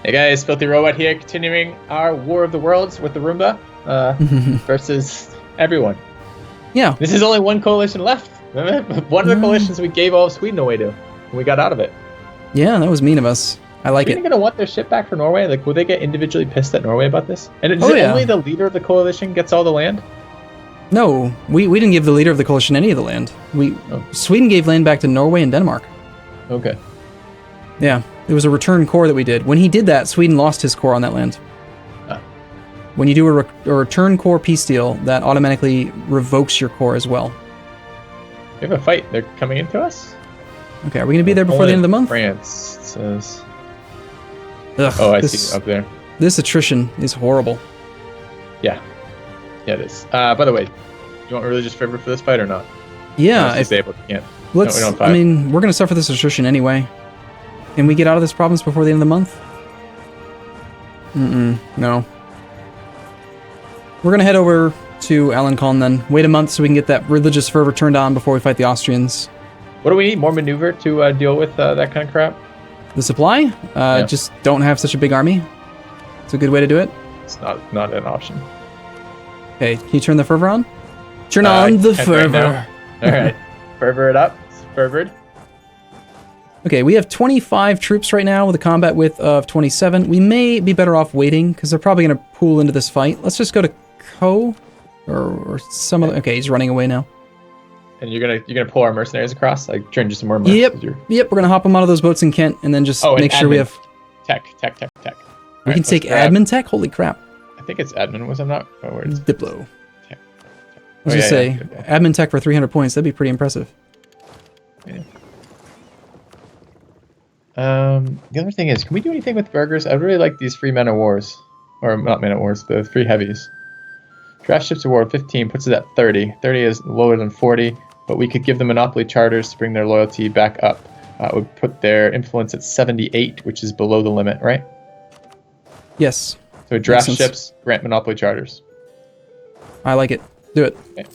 Hey guys, FilthyRobot here, continuing our War of the Worlds with Arumba versus everyone. Yeah. This is only one coalition left. One of the coalitions we gave all of Sweden away to, and we got out of it. Yeah, that was mean of us. I like Sweden it. gonna want their ship back for Norway? Like, will they get individually pissed at Norway about this? And is it only the leader of the coalition gets all the land? No, we didn't give the leader of the coalition any of the land. Sweden gave land back to Norway and Denmark. Okay. Yeah, it was a return core that we did. When he did that, Sweden lost his core on that land. When you do a return core peace deal, that automatically revokes your core as well. We have a fight. They're coming into us? Okay, are we going to be there before the end of the month? France says... Ugh, oh, I see up there. This attrition is horrible. Yeah. Yeah, it is. By the way, do you want religious fervor for this fight or not? Yeah. If disabled, you can't. Let's, no, I mean, we're going to suffer this attrition anyway. Can we get out of this province before the end of the month? No. We're going to head over to Alencon then. Wait a month so we can get that religious fervor turned on before we fight the Austrians. What do we need? More maneuver to deal with that kind of crap? The supply? Just don't have such a big army. It's a good way to do it. It's not an option. Okay, can you turn the fervor on? Turn on the fervor. All right. Fervor it up. It's fervored. Okay, we have 25 troops right now with a combat width of 27. We may be better off waiting because they're probably going to pool into this fight. Let's just go to Ko or some other. Okay, he's running away now. And you're gonna pull our mercenaries across? Like turn just some more mercenaries? Yep. We're gonna hop them out of those boats in Kent and then just make sure we have tech. We can take admin tech. Holy crap! I think it's admin. Was I'm not. Oh, where is Diplo. Tech. I was gonna say admin tech for 300 points. That'd be pretty impressive. Yeah. The other thing is, can we do anything with burgers? I really like these free men of wars, or not men of wars, the free heavies. Draft ships award 15 puts it at 30. 30 is lower than 40, but we could give them monopoly charters to bring their loyalty back up. It would put their influence at 78, which is below the limit, right? Yes. So draft ships, grant monopoly charters. I like it. Do it. Okay.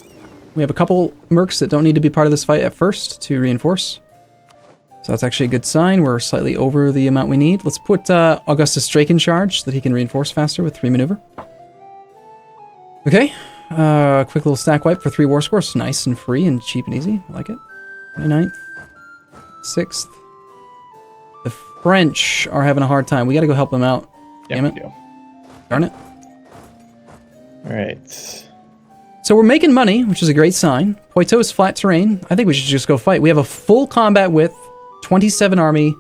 We have a couple mercs that don't need to be part of this fight at first to reinforce. So that's actually a good sign. We're slightly over the amount we need. Let's put Augustus Drake in charge so that he can reinforce faster with 3 maneuver. Okay. Quick little stack wipe for 3 war scores. Nice and free and cheap and easy. I like it. 29th. 6th. The French are having a hard time. We got to go help them out. Damn it. Darn it. All right. So we're making money, which is a great sign. Poitou is flat terrain. I think we should just go fight. We have a full combat width, 27 army,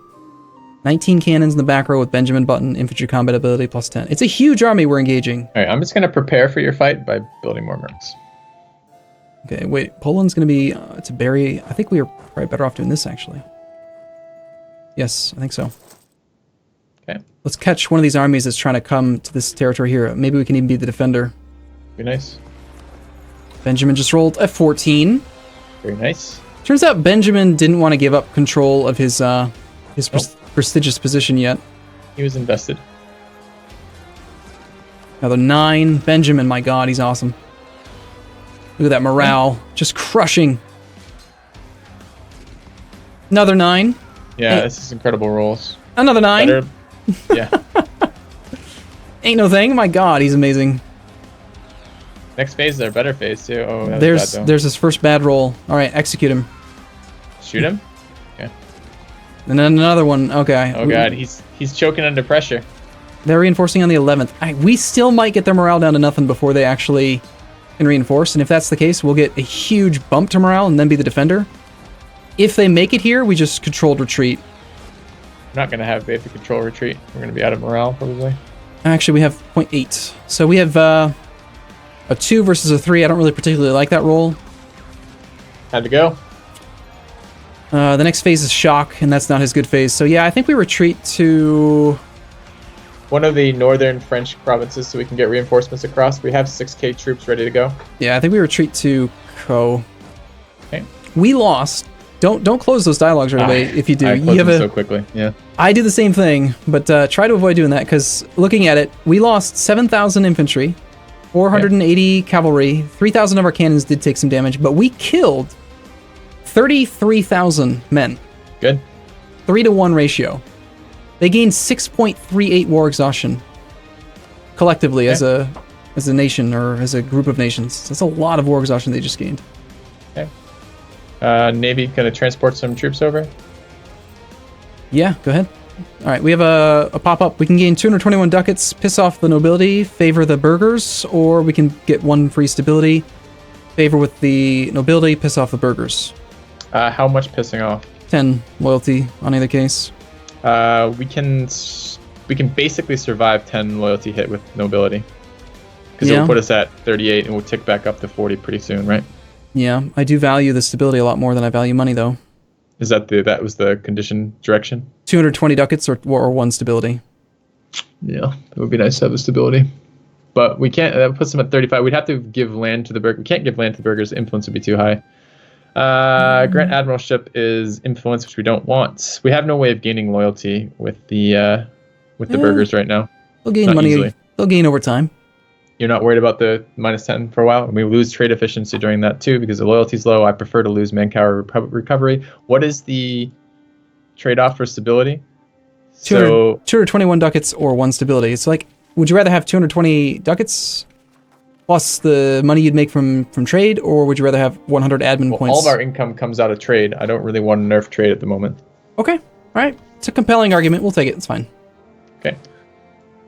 19 cannons in the back row with Benjamin Button, infantry combat ability plus 10. It's a huge army we're engaging. All right, I'm just going to prepare for your fight by building more mercs. Okay, wait. Poland's going to be to bury. I think we are probably better off doing this, actually. Yes, I think so. Okay. Let's catch one of these armies that's trying to come to this territory here. Maybe we can even be the defender. Be nice. Benjamin just rolled a 14. Very nice. Turns out Benjamin didn't want to give up control of his prestigious position yet. He was invested. Another 9. Benjamin, my god, he's awesome. Look at that morale. Just crushing. Another 9. Yeah, this is incredible rolls. Another 9. Better. Yeah. Ain't no thing. My god, he's amazing. Next phase is our better phase, too. Oh, there's his first bad roll. All right, execute him. Shoot him? Okay. And then another one. Okay. Oh, god, he's choking under pressure. They're reinforcing on the 11th. We still might get their morale down to nothing before they actually can reinforce, and if that's the case, we'll get a huge bump to morale and then be the defender. If they make it here, we just controlled retreat. We're not going to have basic control retreat. We're going to be out of morale, probably. Actually, we have 0.8. So we have a 2 versus a 3. I don't really particularly like that roll. Had to go. The next phase is shock, and that's not his good phase. So yeah, I think we retreat to one of the northern French provinces so we can get reinforcements across. We have 6k troops ready to go. Yeah, I think we retreat to Ko. Okay. We lost. Don't close those dialogues right away if you do. I closed them so quickly. Yeah. I do the same thing, but try to avoid doing that because looking at it, we lost 7,000 infantry, 480 cavalry, 3,000 of our cannons did take some damage, but we killed 33,000 men. Good. 3-to-1 ratio. They gained 6.38 war exhaustion collectively as a nation or as a group of nations. That's a lot of war exhaustion they just gained. Okay. Navy gonna transport some troops over. Yeah, go ahead. All right, we have a pop-up. We can gain 221 ducats, piss off the nobility, favor the burghers, or we can get 1 free stability, favor with the nobility, piss off the burghers. How much pissing off? 10 loyalty on either case. We can basically survive 10 loyalty hit with nobility. Because it'll put us at 38 and we'll tick back up to 40 pretty soon, right? Yeah, I do value the stability a lot more than I value money, though. Is that that was the condition direction? 220 ducats or 1 stability. Yeah, it would be nice to have the stability. But we can't, that puts them at 35. We'd have to give land to the burghers. We can't give land to the burghers. Influence would be too high. Grant Admiralship is influence, which we don't want. We have no way of gaining loyalty with the burghers right now. They'll gain money. Easily. They'll gain over time. You're not worried about the -10 for a while? We lose trade efficiency during that too because the loyalty's low. I prefer to lose manpower recovery. What is the trade-off for stability? 221 ducats or 1 stability. It's like, would you rather have 220 ducats plus the money you'd make from trade, or would you rather have 100 admin points? All of our income comes out of trade. I don't really want to nerf trade at the moment. Okay, all right. It's a compelling argument. We'll take it. It's fine. Okay.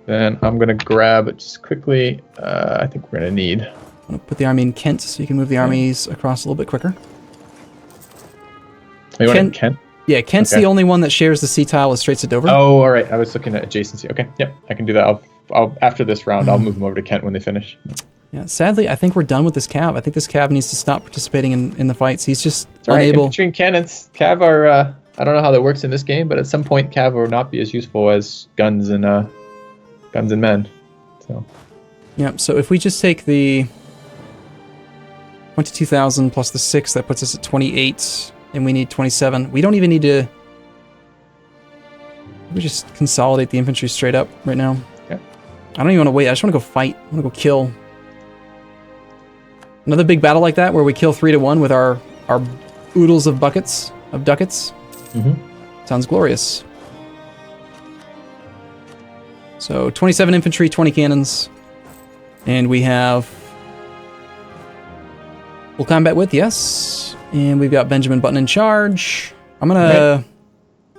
Then I'm going to grab just quickly. I think we're going to need. I'm going to put the army in Kent so you can move the armies across a little bit quicker. You want in Kent? Yeah, Kent's the only one that shares the sea tile with Straits of Dover. Oh, all right. I was looking at adjacency. Okay, yep, I can do that. I'll after this round, I'll move them over to Kent when they finish. Yeah, sadly, I think we're done with this Cav. I think this Cav needs to stop participating in the fights. He's just right. unable. Infantry and cannons. Cav are. I don't know how that works in this game, but at some point, Cav will not be as useful as guns and men. So. Yeah. So if we just take the 22,000 plus the 6, that puts us at 28, and we need 27. We don't even need to. We just consolidate the infantry straight up right now. Okay. I don't even want to wait. I just want to go fight. I want to go kill. Another big battle like that where we kill 3-1 with our oodles of ducats. Mm-hmm. Sounds glorious. So 27 infantry, 20 cannons, and we have full combat width, yes, and we've got Benjamin Button in charge. I'm gonna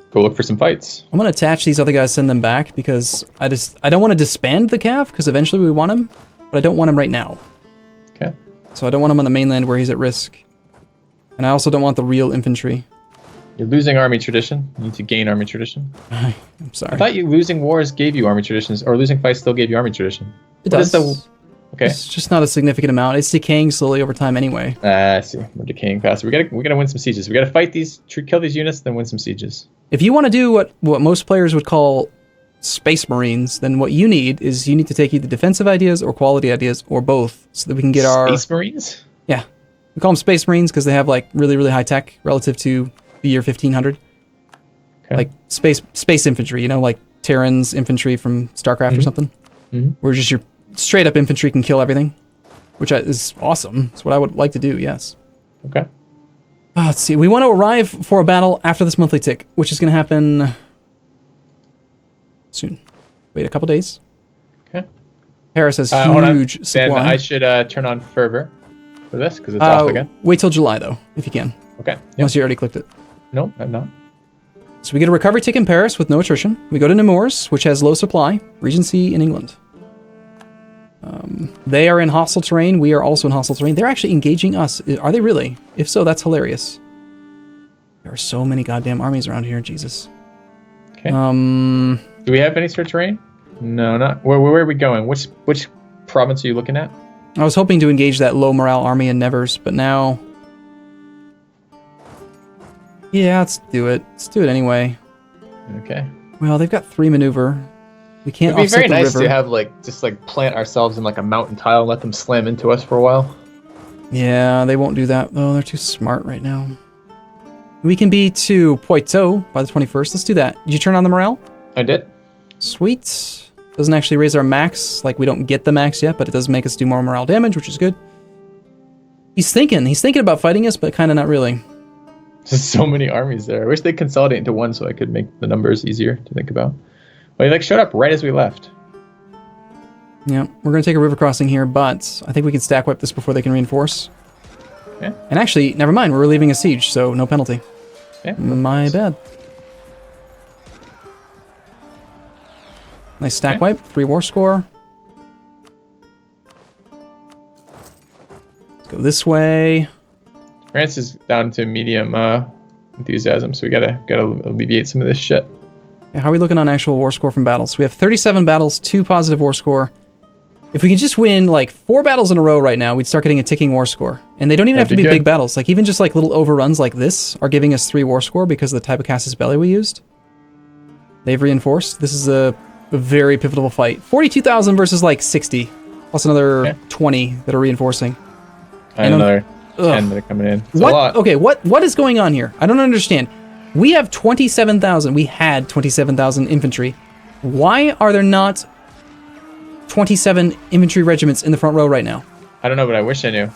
go look for some fights. I'm gonna attach these other guys, send them back because I don't want to disband the Cav because eventually we want him, but I don't want him right now. Okay. So I don't want him on the mainland where he's at risk. And I also don't want the real infantry. You're losing army tradition. You need to gain army tradition. I'm sorry. I thought losing wars gave you army traditions, or losing fights still gave you army tradition. It does. Okay. It's just not a significant amount. It's decaying slowly over time anyway. I see. We're decaying faster. We gotta win some sieges. We gotta fight these, kill these units, then win some sieges. If you want to do what most players would call Space Marines, then what you need to take either defensive ideas or quality ideas or both, so that we can get our Space Marines. Yeah, we call them Space Marines because they have like really really high tech relative to the year 1500. Okay. Like space infantry, like Terran's infantry from StarCraft or something. Mm-hmm. Where just your straight up infantry can kill everything, which is awesome. It's what I would like to do. Yes. Okay. Let's see. We want to arrive for a battle after this monthly tick, which is going to happen soon. Wait a couple days. Okay. Paris has huge supply. Then I should turn on fervor for this because it's off again. Wait till July though, if you can. Okay. Yep. Unless you already clicked it. No, I'm not. So we get a recovery tick in Paris with no attrition. We go to Nemours, which has low supply. Regency in England. They are in hostile terrain. We are also in hostile terrain. They're actually engaging us. Are they really? If so, that's hilarious. There are so many goddamn armies around here. Jesus. Okay. Do we have any sort of terrain? No, not. Where are we going? Which province are you looking at? I was hoping to engage that low morale army in Nevers, but now... Yeah, let's do it. Let's do it anyway. Okay. Well, they've got 3 maneuver. We can't offset the river. It'd be very nice to have plant ourselves in a mountain tile and let them slam into us for a while. Yeah, they won't do that though. They're too smart right now. We can be to Poitou by the 21st. Let's do that. Did you turn on the morale? I did. Sweet. Doesn't actually raise our max. We don't get the max yet, but it does make us do more morale damage, which is good. He's thinking about fighting us, but kind of not really. There's so many armies there. I wish they'd consolidate into one so I could make the numbers easier to think about. Well, he like showed up right as we left. Yeah, we're going to take a river crossing here, but I think we can stack wipe this before they can reinforce. Yeah. And actually, never mind, we're relieving a siege, so no penalty. Yeah. My bad. Nice stack wipe, 3 war score. Let's go this way. France is down to medium enthusiasm, so we gotta alleviate some of this shit. Yeah, how are we looking on actual war score from battles? We have 37 battles, 2 positive war score. If we could just win like 4 battles in a row right now, we'd start getting a ticking war score. And they don't even have to be big battles. Like even just like little overruns like this are giving us 3 war score because of the type of Casus Belli we used. They've reinforced. This is a very pivotal fight. 42,000 versus like 60, plus another 20 that are reinforcing. And another 10 that are coming in. It's what? A lot. Okay, what is going on here? I don't understand. We have 27,000. We had 27,000 infantry. Why are there not 27 infantry regiments in the front row right now? I don't know, but I wish I knew.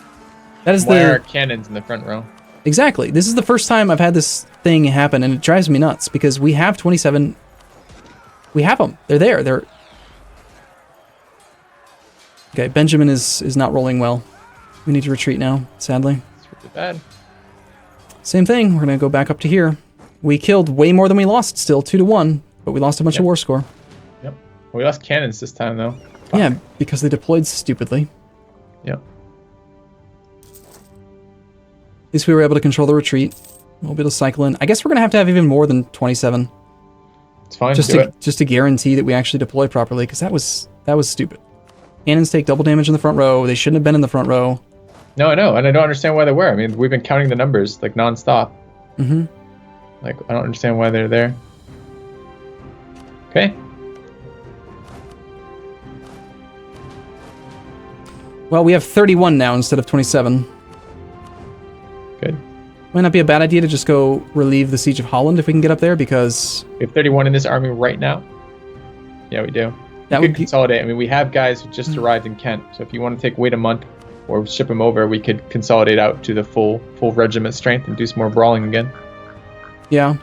That is Why are cannons in the front row? Exactly. This is the first time I've had this thing happen, and it drives me nuts because we have 27. We have them. They're there. They're okay. Benjamin is not rolling well. We need to retreat now, sadly. It's really bad. Same thing. We're gonna go back up to here. We killed way more than we lost. Still 2-1, but we lost a bunch of war score. Yep. Well, we lost cannons this time though. Fuck. Yeah, because they deployed stupidly. Yep. At least we were able to control the retreat. We'll be able to cycle in. I guess we're gonna have to have even more than 27. It's fine. Just to guarantee that we actually deploy properly, because that was stupid. Cannons take double damage in the front row. They shouldn't have been in the front row. No, I know, and I don't understand why they were. I mean, we've been counting the numbers like nonstop. Mm-hmm. Like, I don't understand why they're there. Okay. Well, we have 31 now instead of 27. Good. Might not be a bad idea to just go relieve the siege of Holland if we can get up there, because We have 31 in this army right now. Yeah, we do. that We would could be, consolidate. I mean, we have guys who just arrived in Kent, so if you want to wait a month or ship them over, we could consolidate out to the full regiment strength and do some more brawling again. yeah.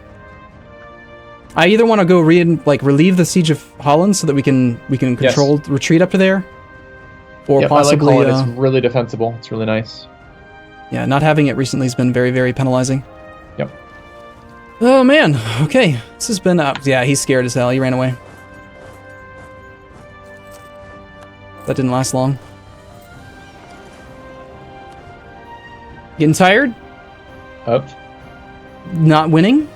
I either want to go relieve the siege of Holland so that we can control retreat up to there, or possibly I like Holland. It's really defensible. It's really nice. yeah, not having it recently has been very, very penalizing. Yep. Oh man, okay. This has been yeah, he's scared as hell. He ran away. That didn't last long. Getting tired? Of? Not winning?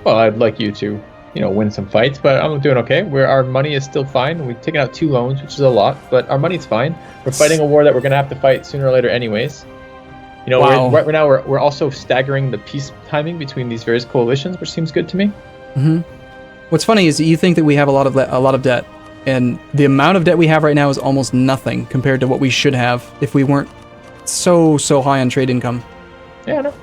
Well, I'd like you to, win some fights, but I'm doing okay. Our money is still fine. We've taken out 2 loans, which is a lot, but our money's fine. We're fighting a war that we're going to have to fight sooner or later anyways. Wow. Right now we're also staggering the peace timing between these various coalitions, which seems good to me. Mm-hmm. What's funny is that you think that we have a lot of debt, and the amount of debt we have right now is almost nothing compared to what we should have if we weren't so high on trade income. Yeah, no.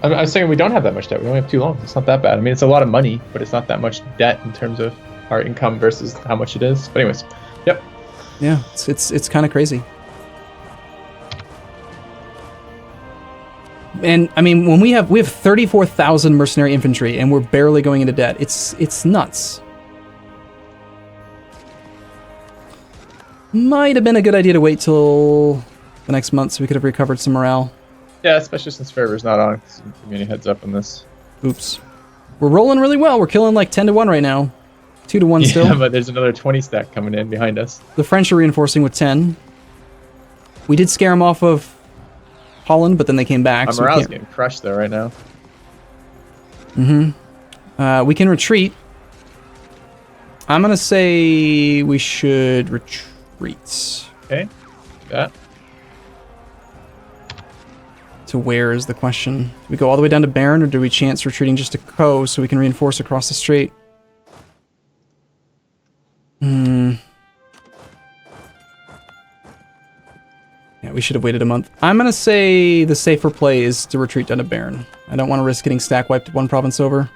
I was saying we don't have that much debt. We only have 2 loans. It's not that bad. I mean, it's a lot of money, but it's not that much debt in terms of our income versus how much it is. But anyways, yep. Yeah, it's kind of crazy. And I mean, when we have 34,000 mercenary infantry and we're barely going into debt, it's nuts. Might have been a good idea to wait till the next month so we could have recovered some morale. Yeah, especially since Fervor's not on. So give me any heads up on this. Oops. We're rolling really well. We're killing like 10-1 right now. 2-1 still. Yeah, but there's another 20 stack coming in behind us. The French are reinforcing with 10. We did scare them off of Holland, but then they came back. Our morale's getting crushed though right now. Mm-hmm. We can retreat. I'm gonna say we should retreat. Okay. That. To where is the question? Do we go all the way down to Bern, or do we chance retreating just to Co so we can reinforce across the strait? Yeah, we should have waited a month. I'm gonna say the safer play is to retreat down to Bern. I don't want to risk getting stack wiped one province over.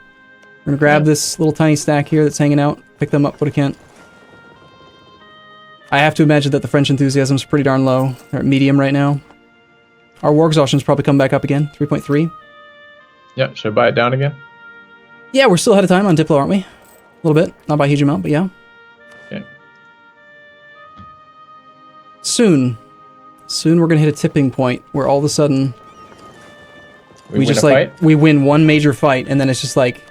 We're gonna grab this little tiny stack here that's hanging out, pick them up, what I can. I have to imagine that the French enthusiasm is pretty darn low. They're at medium right now. Our war exhaustion's probably come back up again, 3.3. Yeah, should I buy it down again? Yeah, we're still ahead of time on Diplo, aren't we? A little bit. Not by a huge amount, but yeah. Okay. Soon we're going to hit a tipping point where all of a sudden we just like, we win one major fight, and then it's just like,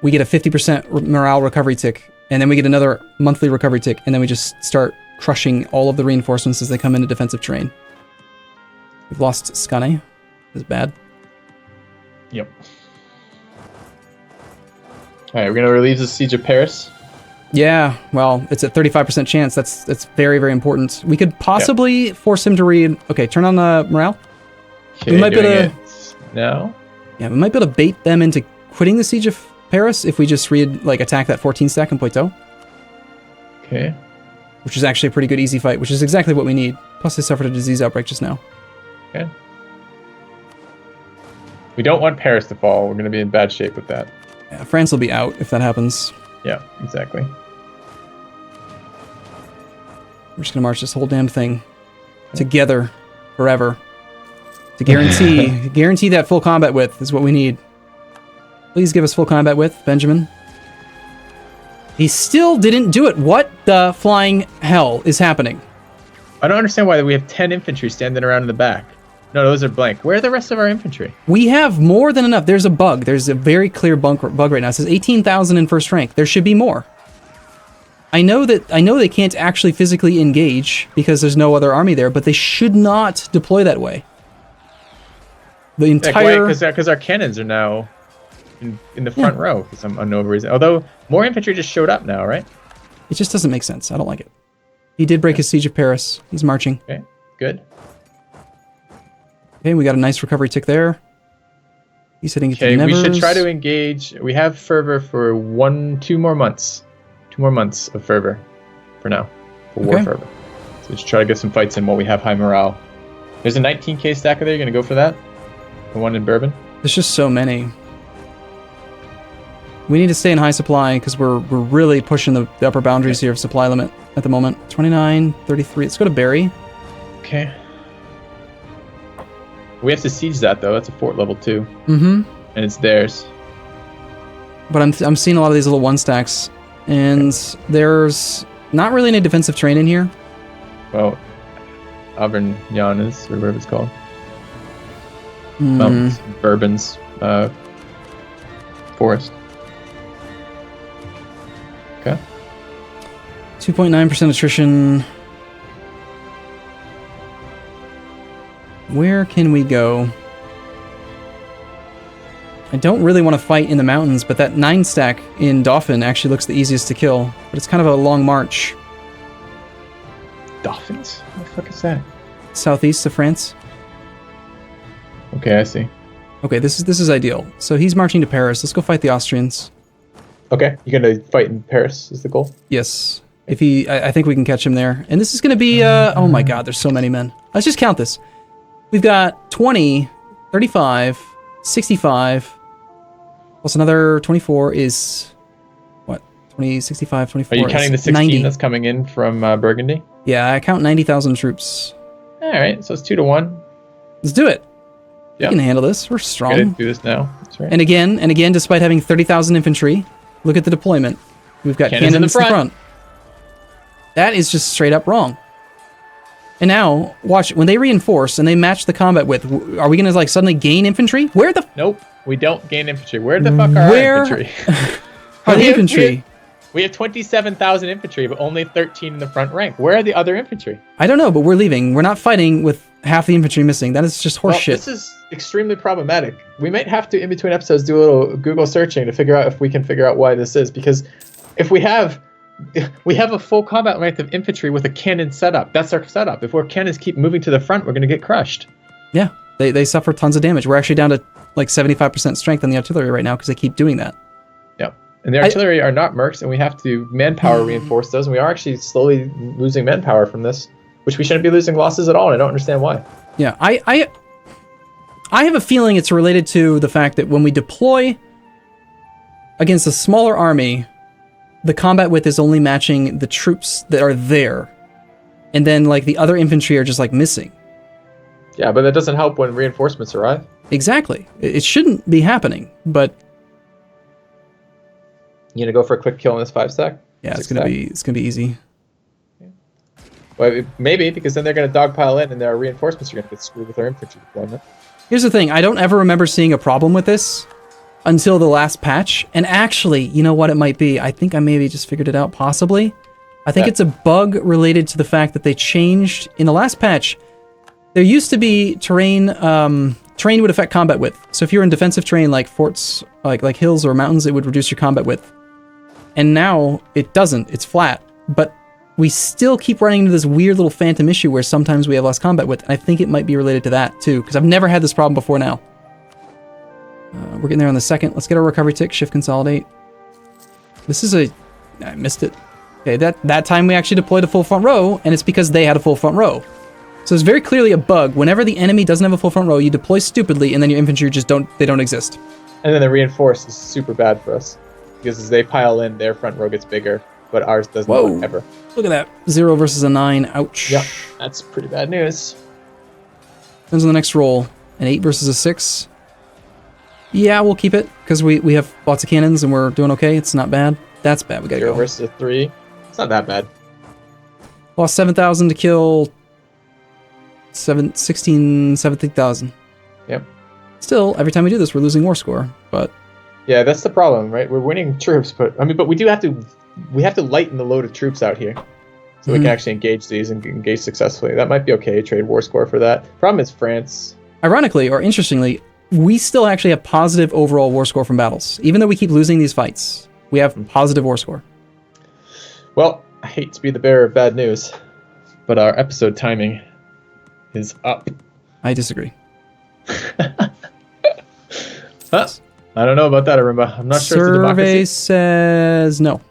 we get a 50% morale recovery tick, and then we get another monthly recovery tick, and then we just start crushing all of the reinforcements as they come into defensive terrain. We've lost Skane. This is bad. Yep. Alright, we're gonna relieve the siege of Paris. Yeah, well, it's a 35% chance. That's very, very important. We could possibly force him to read... Okay, turn on the morale. Okay, we might be able to... now? Yeah, we might be able to bait them into quitting the siege of Paris if we just read, like, attack that 14 stack in Poitou. Okay. Which is actually a pretty good easy fight, which is exactly what we need. Plus they suffered a disease outbreak just now. Okay. We don't want Paris to fall. We're going to be in bad shape with that. Yeah, France will be out if that happens. Yeah, exactly. We're just going to march this whole damn thing together forever. To guarantee that full combat width is what we need. Please give us full combat width, Benjamin. He still didn't do it. What the flying hell is happening? I don't understand why we have 10 infantry standing around in the back. No, those are blank. Where are the rest of our infantry? We have more than enough. There's a bug. There's a very clear bug right now. It says 18,000 in first rank. There should be more. I know they can't actually physically engage because there's no other army there, but they should not deploy that way. The entire... Because our cannons are now in the front row for some unknown reason. Although, more infantry just showed up now, right? It just doesn't make sense. I don't like it. He did break his siege of Paris. He's marching. Okay, good. Okay, we got a nice recovery tick there. He's hitting it to the Nevers. We should try to engage. We have fervor for 2 more months. 2 more months of fervor for now. For war fervor. So we should try to get some fights in while we have high morale. There's a 19k stacker there. You're going to go for that? The one in Bourbon? There's just so many. We need to stay in high supply because we're really pushing the upper boundaries here of supply limit at the moment. 29, 33. Let's go to Barry. Okay. We have to siege that though. That's a fort level 2. Mm-hmm. And it's theirs. But I'm seeing a lot of these little 1 stacks, and there's not really any defensive terrain in here. Well, Auvergne is, or whatever it's called. Bourbon's forest. Okay. 2.9% attrition. Where can we go? I don't really want to fight in the mountains, but that 9 stack in Dauphin actually looks the easiest to kill. But it's kind of a long march. Dauphins? What the fuck is that? Southeast of France. Okay, I see. Okay, this is ideal. So he's marching to Paris. Let's go fight the Austrians. Okay, you're gonna fight in Paris is the goal? Yes. If I think we can catch him there. And this is gonna be, oh my god, there's so many men. Let's just count this. We've got 20, 35, 65, plus another 24 is, what? 20, 65, 24. Are you counting the 16 90. That's coming in from Burgundy? Yeah, I count 90,000 troops. Alright, so it's 2 to 1. Let's do it. Yep. We can handle this. We're strong. Gotta do this now. That's right. And again, despite having 30,000 infantry, look at the deployment. We've got cannons in the front. That is just straight up wrong. And now, watch, when they reinforce and they match the combat width, are we going to like suddenly gain infantry? Where the... Nope, we don't gain infantry. Where the fuck are our infantry? Are the infantry? We have 27,000 infantry, but only 13 in the front rank. Where are the other infantry? I don't know, but we're leaving. We're not fighting with half the infantry missing. That is just horseshit. This is extremely problematic. We might have to, in between episodes, do a little Google searching to figure out if we can figure out why this is. Because if we have a full combat length of infantry with a cannon setup. That's our setup. If our cannons keep moving to the front, we're going to get crushed. Yeah, they suffer tons of damage. We're actually down to like 75% strength on the artillery right now because they keep doing that. Yeah, and the artillery are not mercs, and we have to manpower reinforce those, and we are actually slowly losing manpower from this, which we shouldn't be losing losses at all, and I don't understand why. Yeah, I have a feeling it's related to the fact that when we deploy against a smaller army, the combat width is only matching the troops that are there. And then, like, the other infantry are just, like, missing. Yeah, but that doesn't help when reinforcements arrive. Exactly. It shouldn't be happening, but You gonna go for a quick kill on this 5-stack? yeah, it's 6-stack? gonna be easy. Well, maybe, because then they're gonna dogpile in and their reinforcements are gonna get screwed with their infantry deployment. Here's the thing, I don't ever remember seeing a problem with this until the last patch. And actually, you know what it might be? I think I maybe just figured it out, possibly. I think it's a bug related to the fact that they changed, in the last patch, there used to be terrain, terrain would affect combat width. So if you're in defensive terrain like forts, like hills or mountains, it would reduce your combat width. And now it doesn't, it's flat. But we still keep running into this weird little phantom issue where sometimes we have less combat width. And I think it might be related to that too, because I've never had this problem before now. We're getting there on the second. Let's get our recovery tick, shift consolidate. This is I missed it. Okay, that time we actually deployed a full front row, and it's because they had a full front row. So it's very clearly a bug. Whenever the enemy doesn't have a full front row, you deploy stupidly, and then your infantry just don't exist. And then the reinforce is super bad for us, because as they pile in, their front row gets bigger, but ours does not ever. Look at that. 0 versus a 9. Ouch. Yep, that's pretty bad news. Depends on the next roll. An 8 versus a 6. Yeah, we'll keep it, because we have lots of cannons, and we're doing okay. It's not bad. That's bad. We gotta 0 go. versus a 3. It's not that bad. Lost 7,000 to kill 17,000. Yep. Still, every time we do this, we're losing war score, but... Yeah, that's the problem, right? We're winning troops, but we do have to lighten the load of troops out here. So we can actually engage these and engage successfully. That might be okay, trade war score for that. Problem is France. Ironically, or interestingly, we still actually have positive overall war score from battles. Even though we keep losing these fights, we have positive war score. Well, I hate to be the bearer of bad news, but our episode timing is up. I disagree. Huh? I don't know about that, Arumba. I'm not sure it's a democracy. Survey says no.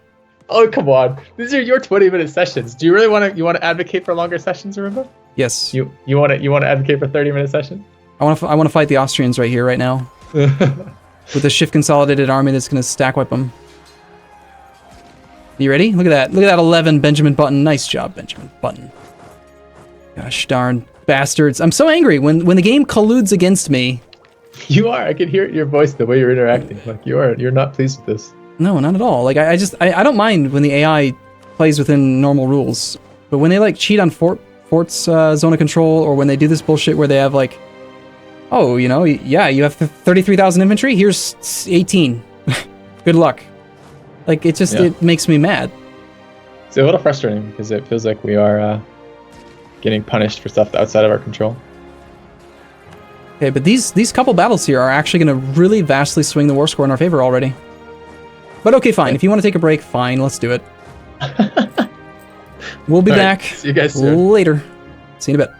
Oh, come on. These are your 20-minute sessions. Do you really want to advocate for longer sessions, Arumba? Yes. You want to advocate for 30-minute sessions? I want to fight the Austrians right here, right now. With a shift consolidated army that's going to stack wipe them. You ready? Look at that. Look at that 11, Benjamin Button. Nice job, Benjamin Button. Gosh darn bastards. I'm so angry when the game colludes against me. You are. I can hear it in your voice, the way you're interacting. Like, you're not pleased with this. No, not at all. Like, I don't mind when the AI plays within normal rules. But when they, like, cheat on fort's zone of control, or when they do this bullshit where they have, like, oh, you know, yeah, you have 33,000 infantry, here's 18. Good luck. Like, it just, it makes me mad. It's a little frustrating, because it feels like we are getting punished for stuff outside of our control. Okay, but these couple battles here are actually going to really vastly swing the war score in our favor already. But okay, fine. If you want to take a break, fine. Let's do it. We'll be back See you guys soon. later. See you in a bit.